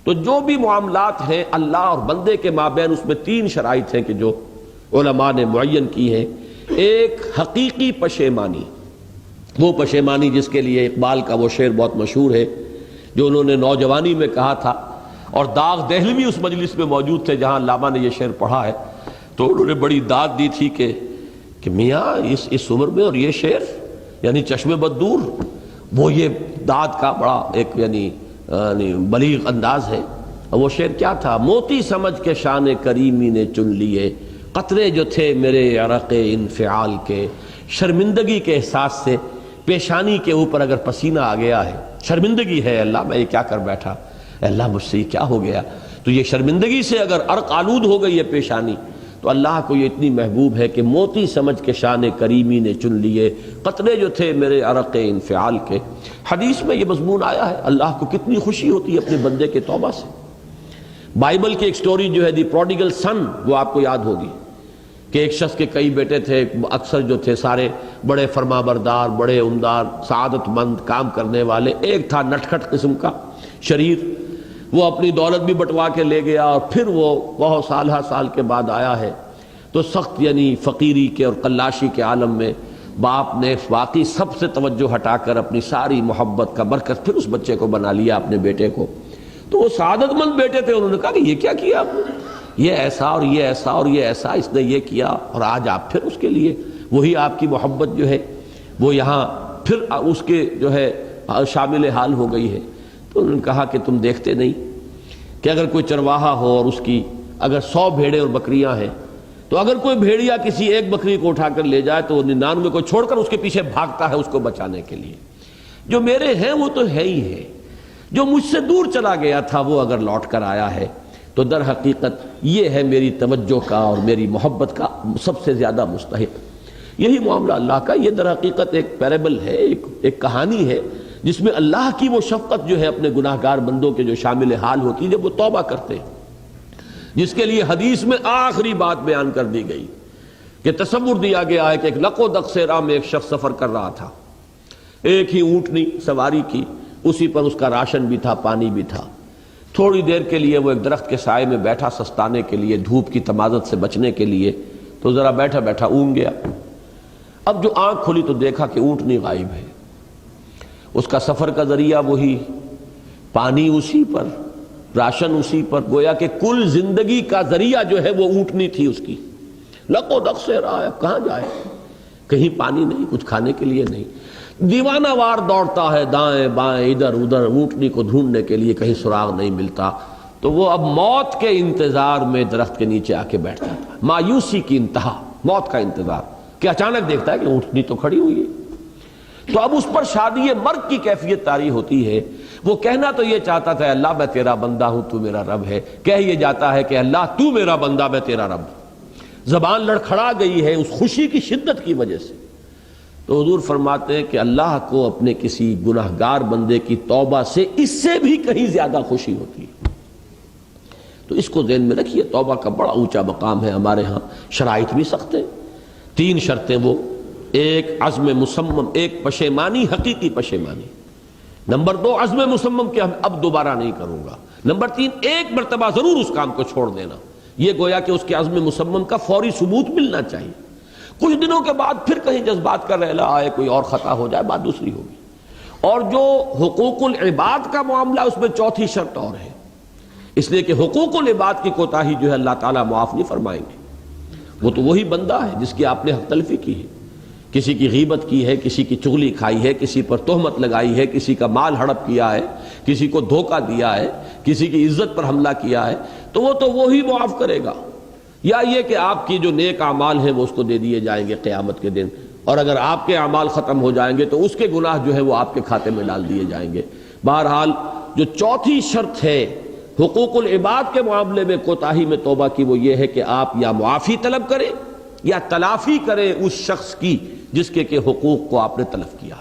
تو جو بھی معاملات ہیں اللہ اور بندے کے مابین، اس میں تین شرائط ہیں کہ جو علماء نے معین کی ہیں۔ ایک حقیقی پشیمانی، وہ پشیمانی جس کے لیے اقبال کا وہ شعر بہت مشہور ہے جو انہوں نے نوجوانی میں کہا تھا، اور داغ دہلوی اس مجلس میں موجود تھے جہاں علامہ نے یہ شعر پڑھا ہے، تو انہوں نے بڑی داد دی تھی کہ میاں اس عمر میں اور یہ شعر یعنی چشم بد دور، وہ یہ داد کا بڑا ایک یعنی بلیغ انداز ہے۔ اور وہ شعر کیا تھا؟ موتی سمجھ کے شان کریمی نے چن لیے، قطرے جو تھے میرے عرق انفعال کے، شرمندگی کے احساس سے پیشانی کے اوپر اگر پسینہ آ گیا ہے، شرمندگی ہے اللہ میں یہ کیا کر بیٹھا، اللہ مجھ سے یہ کیا ہو گیا، تو یہ شرمندگی سے اگر عرق آلود ہو گئی ہے پیشانی، تو اللہ کو یہ اتنی محبوب ہے کہ موتی سمجھ کے شان کریمی نے چن لیے، قطرے جو تھے میرے عرق انفعال کے۔ حدیث میں یہ مضمون آیا ہے، اللہ کو کتنی خوشی ہوتی ہے اپنے بندے کے توبہ سے۔ بائبل کی ایک سٹوری جو ہے دی پروڈیگل سن، وہ آپ کو یاد ہوگی کہ ایک شخص کے کئی بیٹے تھے، اکثر جو تھے سارے بڑے فرمانبردار، بڑے عمدار، سعادت مند کام کرنے والے، ایک تھا نٹکھٹ قسم کا شریر، وہ اپنی دولت بھی بٹوا کے لے گیا، اور پھر وہ بہت سال کے بعد آیا ہے تو سخت یعنی فقیری کے اور قلاشی کے عالم میں باپ نے واقعی سب سے توجہ ہٹا کر اپنی ساری محبت کا مرکز پھر اس بچے کو بنا لیا، اپنے بیٹے کو۔ تو وہ سعادت مند بیٹے تھے، انہوں نے کہا کہ یہ کیا کیا آپ نے، یہ ایسا اور یہ ایسا اور یہ ایسا اس نے یہ کیا، اور آج آپ پھر اس کے لیے وہی آپ کی محبت جو ہے وہ یہاں پھر اس کے جو ہے شامل حال ہو گئی ہے۔ تو انہوں نے کہا کہ تم دیکھتے نہیں کہ اگر کوئی چرواہا ہو اور اس کی اگر 100 بھیڑیں اور بکریاں ہیں، تو اگر کوئی بھیڑیا کسی ایک بکری کو اٹھا کر لے جائے تو وہ 99 کو چھوڑ کر اس کے پیچھے بھاگتا ہے اس کو بچانے کے لیے۔ جو میرے ہیں وہ تو ہے ہی ہے، جو مجھ سے دور چلا گیا تھا وہ اگر لوٹ کر آیا ہے تو در حقیقت یہ ہے میری توجہ کا اور میری محبت کا سب سے زیادہ مستحق۔ یہی معاملہ اللہ کا، یہ در حقیقت ایک پیرابل ہے، ایک کہانی ہے جس میں اللہ کی وہ شفقت جو ہے اپنے گناہگار بندوں کے جو شامل حال ہوتی ہے جب وہ توبہ کرتے ہیں، جس کے لیے حدیث میں آخری بات بیان کر دی گئی کہ تصور دیا گیا ہے کہ ایک لق و دق سے راہ میں ایک شخص سفر کر رہا تھا، ایک ہی اونٹنی سواری کی، اسی پر اس کا راشن بھی تھا، پانی بھی تھا۔ تھوڑی دیر کے لیے وہ ایک درخت کے سائے میں بیٹھا سستانے کے لیے، دھوپ کی تمازت سے بچنے کے لیے، تو ذرا بیٹھا بیٹھا اونگ گیا۔ اب جو آنکھ کھلی تو دیکھا کہ اونٹنی غائب ہے، اس کا سفر کا ذریعہ وہی، پانی اسی پر، راشن اسی پر، گویا کہ کل زندگی کا ذریعہ جو ہے وہ اونٹنی تھی اس کی۔ لق و دق سے رہا ہے، کہاں جائے، کہیں پانی نہیں، کچھ کھانے کے لیے نہیں، دیوانہ وار دوڑتا ہے دائیں بائیں ادھر ادھر اونٹنی کو ڈھونڈنے کے لیے، کہیں سراغ نہیں ملتا۔ تو وہ اب موت کے انتظار میں درخت کے نیچے آ کے بیٹھ جاتا ہے، مایوسی کی انتہا، موت کا انتظار، کہ اچانک دیکھتا ہے کہ اونٹنی تو کھڑی ہوئی ہے۔ تو اب اس پر شادی مرگ کی کیفیت طاری ہوتی ہے۔ وہ کہنا تو یہ چاہتا تھا اللہ میں تیرا بندہ ہوں تو میرا رب ہے، کہہ یہ جاتا ہے کہ اللہ تو میرا بندہ میں تیرا رب۔ زبان لڑکھڑا گئی ہے اس خوشی کی شدت کی وجہ سے۔ تو حضور فرماتے ہیں کہ اللہ کو اپنے کسی گناہگار بندے کی توبہ سے اس سے بھی کہیں زیادہ خوشی ہوتی ہے۔ تو اس کو ذہن میں رکھیے، توبہ کا بڑا اونچا مقام ہے ہمارے ہاں۔ شرائط بھی سخت ہیں، 3 شرطیں، وہ ایک عزم مصمم، ایک پشیمانی، حقیقی پشیمانی، نمبر 2 عزم مصمم کہ اب دوبارہ نہیں کروں گا، نمبر 3 ایک مرتبہ ضرور اس کام کو چھوڑ دینا۔ یہ گویا کہ اس کے عزم مصمم کا فوری ثبوت ملنا چاہیے۔ کچھ دنوں کے بعد پھر کہیں جذبات کا ریلا آئے، کوئی اور خطا ہو جائے، بات دوسری ہوگی۔ اور جو حقوق العباد کا معاملہ اس میں 4تھی شرط اور ہے، اس لیے کہ حقوق العباد کی کوتاہی جو ہے اللہ تعالیٰ معاف نہیں فرمائیں گے۔ وہ تو وہی بندہ ہے جس کی آپ نے حق تلفی کی ہے، کسی کی غیبت کی ہے، کسی کی چغلی کھائی ہے، کسی پر تہمت لگائی ہے، کسی کا مال ہڑپ کیا ہے، کسی کو دھوکہ دیا ہے، کسی کی عزت پر حملہ کیا ہے، تو وہ تو وہی معاف کرے گا۔ یا یہ کہ آپ کی جو نیک اعمال ہیں وہ اس کو دے دیے جائیں گے قیامت کے دن، اور اگر آپ کے اعمال ختم ہو جائیں گے تو اس کے گناہ جو ہے وہ آپ کے کھاتے میں ڈال دیے جائیں گے۔ بہرحال جو 4تھی شرط ہے حقوق العباد کے معاملے میں کوتاہی میں توبہ کی، وہ یہ ہے کہ آپ یا معافی طلب کریں یا تلافی کریں اس شخص کی جس کے حقوق کو آپ نے تلف کیا ہے۔